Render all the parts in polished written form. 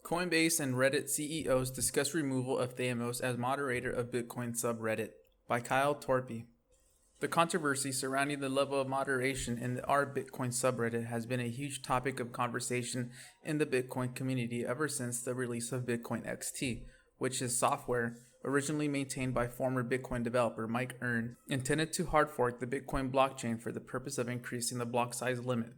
Coinbase and Reddit CEOs discuss removal of Thamos as moderator of Bitcoin subreddit by Kyle Torpey. The controversy surrounding the level of moderation in the r/Bitcoin subreddit has been a huge topic of conversation in the Bitcoin community ever since the release of Bitcoin XT, which is software originally maintained by former Bitcoin developer Mike Earn, intended to hard fork the Bitcoin blockchain for the purpose of increasing the block size limit.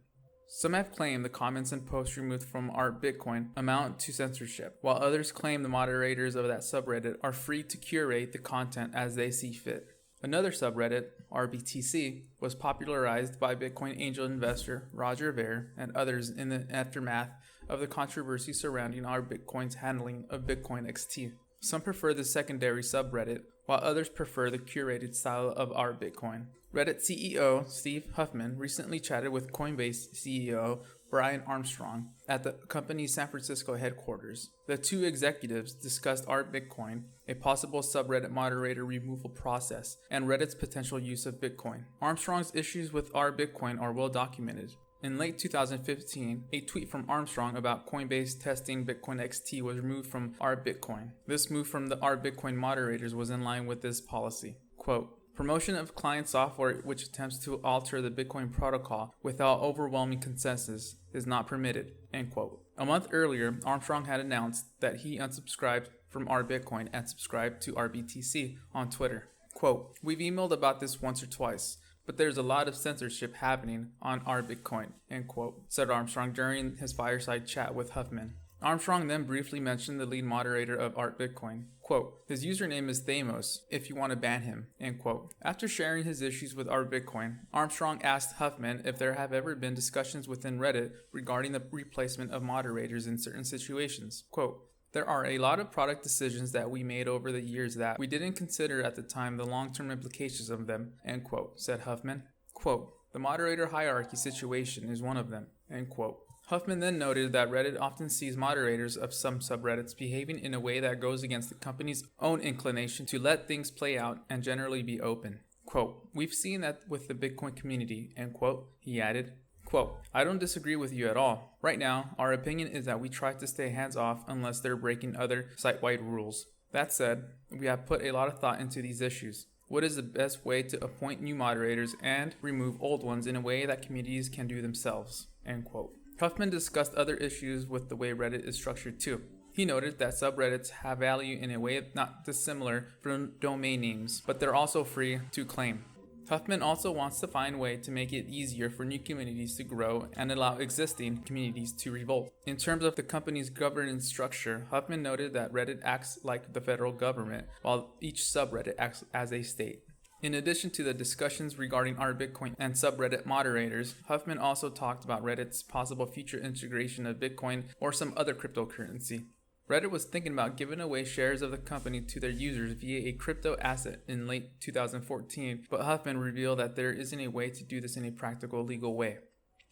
Some have claimed the comments and posts removed from r/Bitcoin amount to censorship, while others claim the moderators of that subreddit are free to curate the content as they see fit. Another subreddit, RBTC, was popularized by Bitcoin angel investor Roger Ver and others in the aftermath of the controversy surrounding r/Bitcoin's handling of Bitcoin XT. Some prefer the secondary subreddit, while others prefer the curated style of r/Bitcoin. Reddit CEO Steve Huffman recently chatted with Coinbase CEO Brian Armstrong at the company's San Francisco headquarters. The two executives discussed r/Bitcoin, a possible subreddit moderator removal process, and Reddit's potential use of Bitcoin. Armstrong's issues with r/Bitcoin are well documented. In late 2015, a tweet from Armstrong about Coinbase testing Bitcoin XT was removed from r/Bitcoin. This move from the r/Bitcoin moderators was in line with this policy. Quote, "Promotion of client software which attempts to alter the Bitcoin protocol without overwhelming consensus is not permitted," end quote. A month earlier, Armstrong had announced that he unsubscribed from r/Bitcoin and subscribed to RBTC on Twitter. Quote, "We've emailed about this once or twice, but there's a lot of censorship happening on r/Bitcoin," end quote, said Armstrong during his fireside chat with Huffman. Armstrong then briefly mentioned the lead moderator of r/Bitcoin. Quote, "His username is Thamos, if you want to ban him," end quote. After sharing his issues with r/Bitcoin, Armstrong asked Huffman if there have ever been discussions within Reddit regarding the replacement of moderators in certain situations. Quote, "There are a lot of product decisions that we made over the years that we didn't consider at the time the long-term implications of them," end quote, said Huffman. Quote, "The moderator hierarchy situation is one of them," end quote. Huffman then noted that Reddit often sees moderators of some subreddits behaving in a way that goes against the company's own inclination to let things play out and generally be open. Quote, "We've seen that with the Bitcoin community," end quote, he added. Quote, "I don't disagree with you at all. Right now, our opinion is that we try to stay hands-off unless they're breaking other site-wide rules. That said, we have put a lot of thought into these issues. What is the best way to appoint new moderators and remove old ones in a way that communities can do themselves," end quote. Huffman discussed other issues with the way Reddit is structured too. He noted that subreddits have value in a way not dissimilar from domain names, but they're also free to claim. Huffman also wants to find a way to make it easier for new communities to grow and allow existing communities to revolt. In terms of the company's governance structure, Huffman noted that Reddit acts like the federal government, while each subreddit acts as a state. In addition to the discussions regarding r/Bitcoin and subreddit moderators, Huffman also talked about Reddit's possible future integration of Bitcoin or some other cryptocurrency. Reddit was thinking about giving away shares of the company to their users via a crypto asset in late 2014, but Huffman revealed that there isn't a way to do this in a practical, legal way.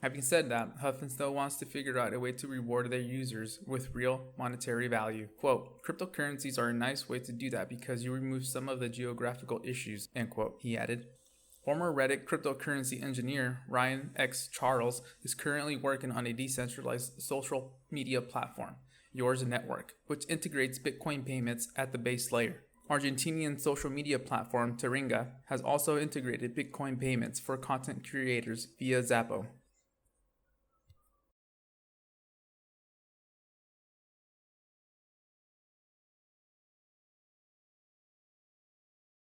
Having said that, Huffman still wants to figure out a way to reward their users with real monetary value. Quote, "Cryptocurrencies are a nice way to do that because you remove some of the geographical issues," end quote, he added. Former Reddit cryptocurrency engineer Ryan X. Charles is currently working on a decentralized social media platform, Yours Network, which integrates Bitcoin payments at the base layer. Argentinian social media platform Taringa has also integrated Bitcoin payments for content creators via Zappo.